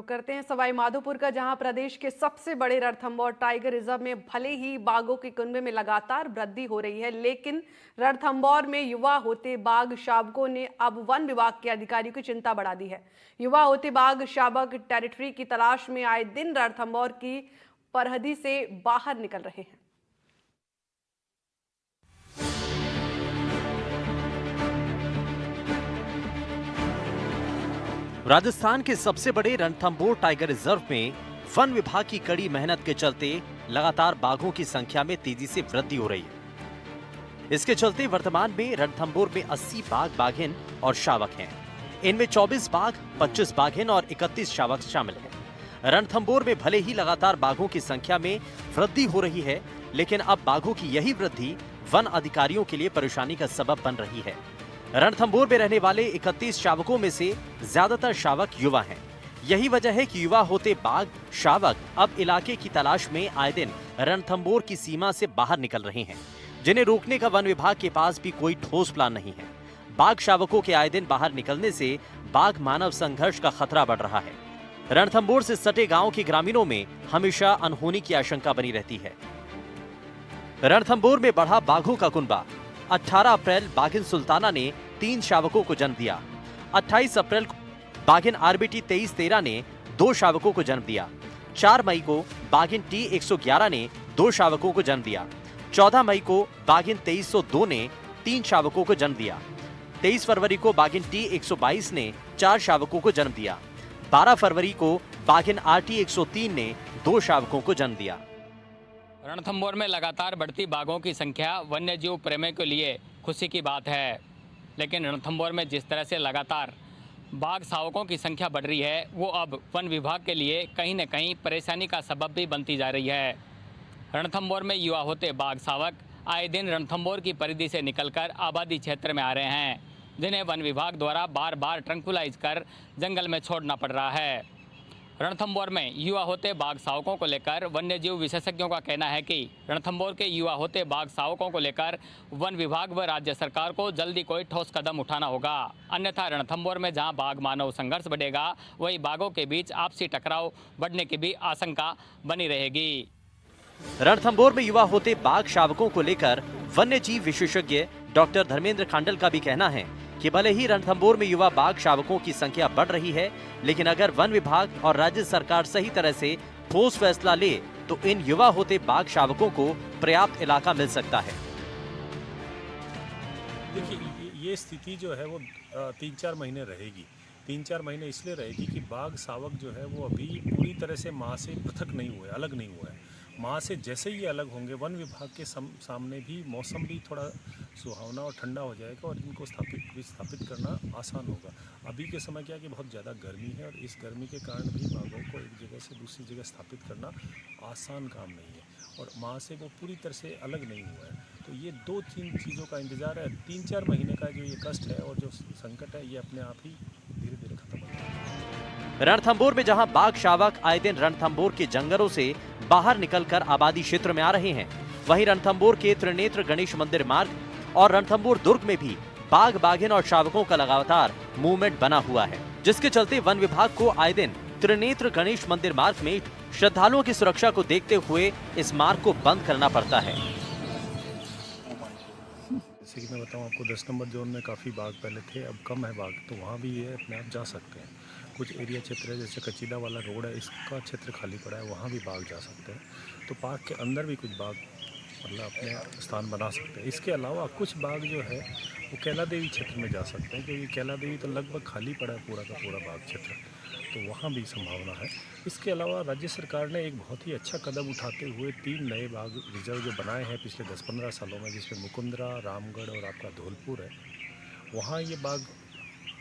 करते हैं सवाई माधोपुर का, जहां प्रदेश के सबसे बड़े रणथंभौर टाइगर रिजर्व में भले ही बाघों के कुनबे में लगातार वृद्धि हो रही है, लेकिन रणथंभौर में युवा होते बाघ शावकों ने अब वन विभाग के अधिकारियों की चिंता बढ़ा दी है। युवा होते बाघ शावक टेरिटरी की तलाश में आए दिन रणथंभौर की परहदी से बाहर निकल रहे हैं। राजस्थान के सबसे बड़े रणथंभौर टाइगर रिजर्व में वन विभाग की कड़ी मेहनत के चलते लगातार बाघों की संख्या में तेजी से वृद्धि हो रही है। इसके चलते वर्तमान में रणथंभौर में 80 बाघ बाघिन और शावक हैं। इनमें 24 बाघ, 25 बाघिन और 31 शावक शामिल हैं। रणथंभौर में भले ही लगातार बाघों की संख्या में वृद्धि हो रही है, लेकिन अब बाघों की यही वृद्धि वन अधिकारियों के लिए परेशानी का सबब बन रही है। रणथंभौर में रहने वाले 31 शावकों में से ज्यादातर शावक युवा हैं। यही वजह है कि युवा होते बाघ शावक अब इलाके की तलाश में आए दिन रणथंभौर की सीमा से बाहर निकल रहे हैं, जिन्हें रोकने का वन विभाग के पास भी कोई ठोस प्लान नहीं है। बाघ शावकों के आए दिन बाहर निकलने से बाघ मानव संघर्ष का खतरा बढ़ रहा है। रणथंभौर से सटे गांव के ग्रामीणों में हमेशा अनहोनी की आशंका बनी रहती है। रणथंभौर में बढ़ा बाघों का कुनबा। 18 अप्रैल बाघिन सुल्ताना ने 3 शावकों को जन्म दिया। 28 अप्रैल को बाघिन आरबीटी 2313 ने 2 शावकों को जन्म दिया। 4 मई को बाघिन T111 ने 2 शावकों को जन्म दिया। 14 मई को बाघिन 2302 ने 3 शावकों को जन्म दिया। 23 फरवरी को बाघिन T122 ने 4 शावकों को जन्म दिया। 12 फरवरी को बाघिन RT103 ने 2 शावकों को जन्म दिया। रणथंभौर में लगातार बढ़ती बाघों की संख्या वन्य जीव प्रेमियों के लिए खुशी की बात है, लेकिन रणथंभौर में जिस तरह से लगातार बाघ शावकों की संख्या बढ़ रही है, वो अब वन विभाग के लिए कहीं न कहीं परेशानी का सबब भी बनती जा रही है। रणथंभौर में युवा होते बाघ शावक आए दिन रणथंभौर की परिधि से निकलकर आबादी क्षेत्र में आ रहे हैं, जिन्हें वन विभाग द्वारा बार बार ट्रंकुलाइज कर जंगल में छोड़ना पड़ रहा है। रणथंभौर में युवा होते बाघ शावकों को लेकर वन्यजीव विशेषज्ञों का कहना है कि रणथंभौर के युवा होते बाघ शावकों को लेकर वन विभाग व राज्य सरकार को जल्दी कोई ठोस कदम उठाना होगा, अन्यथा रणथंभौर में जहां बाघ मानव संघर्ष बढ़ेगा, वहीं बाघों के बीच आपसी टकराव बढ़ने की भी आशंका बनी रहेगी। रणथंभौर में युवा होते बाघ शावकों को लेकर वन्यजीव विशेषज्ञ डॉक्टर धर्मेंद्र खांडल का भी कहना है कि भले ही रणथंभौर में युवा बाघ शावकों की संख्या बढ़ रही है, लेकिन अगर वन विभाग और राज्य सरकार सही तरह से ठोस फैसला ले तो इन युवा होते बाघ शावकों को पर्याप्त इलाका मिल सकता है। देखिए, ये स्थिति जो है वो 3-4 महीने रहेगी। 3-4 महीने इसलिए रहेगी कि बाघ शावक जो है वो अभी पूरी तरह से माँ से पृथक नहीं हुए, अलग नहीं हुआ है। माँ से जैसे ही अलग होंगे, वन विभाग के सामने भी मौसम भी थोड़ा सुहावना और ठंडा हो जाएगा और इनको स्थापित करना आसान होगा। अभी के समय क्या है कि बहुत ज़्यादा गर्मी है और इस गर्मी के कारण भी बाघों को एक जगह से दूसरी जगह स्थापित करना आसान काम नहीं है और माँ से वो पूरी तरह से अलग नहीं हुआ है। तो ये 2-3 चीज़ों का इंतज़ार है। 3-4 महीने का जो ये कष्ट है और जो संकट है, ये अपने आप ही धीरे धीरे खत्म हो जाएगा। रणथंभौर में जहां बाघ शावक आए दिन रणथंभौर के जंगलों से बाहर निकलकर आबादी क्षेत्र में आ रहे हैं, वहीं रणथंभौर के त्रिनेत्र गणेश मंदिर मार्ग और रणथंभौर दुर्ग में भी बाघ बाघिन और शावकों का लगातार मूवमेंट बना हुआ है, जिसके चलते वन विभाग को आए दिन त्रिनेत्र गणेश मंदिर मार्ग में श्रद्धालुओं की सुरक्षा को देखते हुए इस मार्ग को बंद करना पड़ता है। जैसे कि मैं बताऊं आपको, 10 नंबर जोन में काफ़ी बाघ पहले थे, अब कम है बाघ, तो वहाँ भी ये अपने आप जा सकते हैं। कुछ एरिया क्षेत्र है जैसे कचीला वाला रोड है, इसका क्षेत्र खाली पड़ा है, वहाँ भी बाघ जा सकते हैं। तो पार्क के अंदर भी कुछ बाघ मतलब अपने स्थान बना सकते हैं। इसके अलावा कुछ बाघ जो है वो कैला देवी क्षेत्र में जा सकते हैं, क्योंकि कैला देवी तो लगभग खाली पड़ा है पूरा का पूरा बाघ क्षेत्र, तो वहाँ भी संभावना है। इसके अलावा राज्य सरकार ने एक बहुत ही अच्छा कदम उठाते हुए 3 नए बाघ रिजर्व जो बनाए हैं पिछले 10-15 सालों में, जिसमें मुकुंदरा, रामगढ़ और आपका धौलपुर है, वहाँ ये बाघ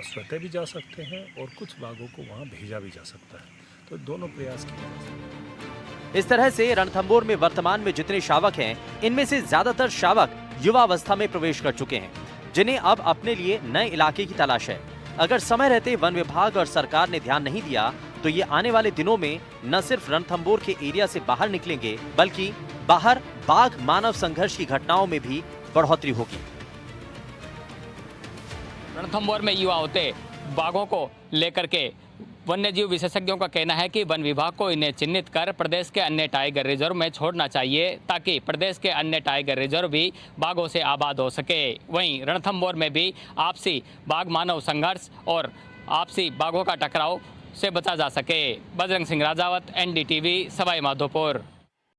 स्वतः भी जा सकते हैं और कुछ बाघों को वहाँ भेजा भी जा सकता है। तो दोनों प्रयास किए जा सकते हैं। इस तरह से रणथंभौर में वर्तमान में जितने शावक हैं, इनमें से ज्यादातर शावक युवा अवस्था में प्रवेश कर चुके हैं, जिन्हें अब अपने लिए नए इलाके की तलाश है। अगर समय रहते वन विभाग और सरकार ने ध्यान नहीं दिया तो ये आने वाले दिनों में न सिर्फ रणथंभौर के एरिया से बाहर निकलेंगे, बल्कि बाहर बाघ मानव संघर्ष की घटनाओं में भी बढ़ोतरी होगी। रणथंभौर में युवा होते बाघों को लेकर के वन्य जीव विशेषज्ञों का कहना है कि वन विभाग को इन्हें चिन्हित कर प्रदेश के अन्य टाइगर रिजर्व में छोड़ना चाहिए ताकि प्रदेश के अन्य टाइगर रिजर्व भी बाघों से आबाद हो सके। वहीं रणथंभौर में भी आपसी बाघ मानव संघर्ष और आपसी बाघों का टकराव से बचा जा सके। बजरंग सिंह राजावत, NDTV, सवाई माधोपुर।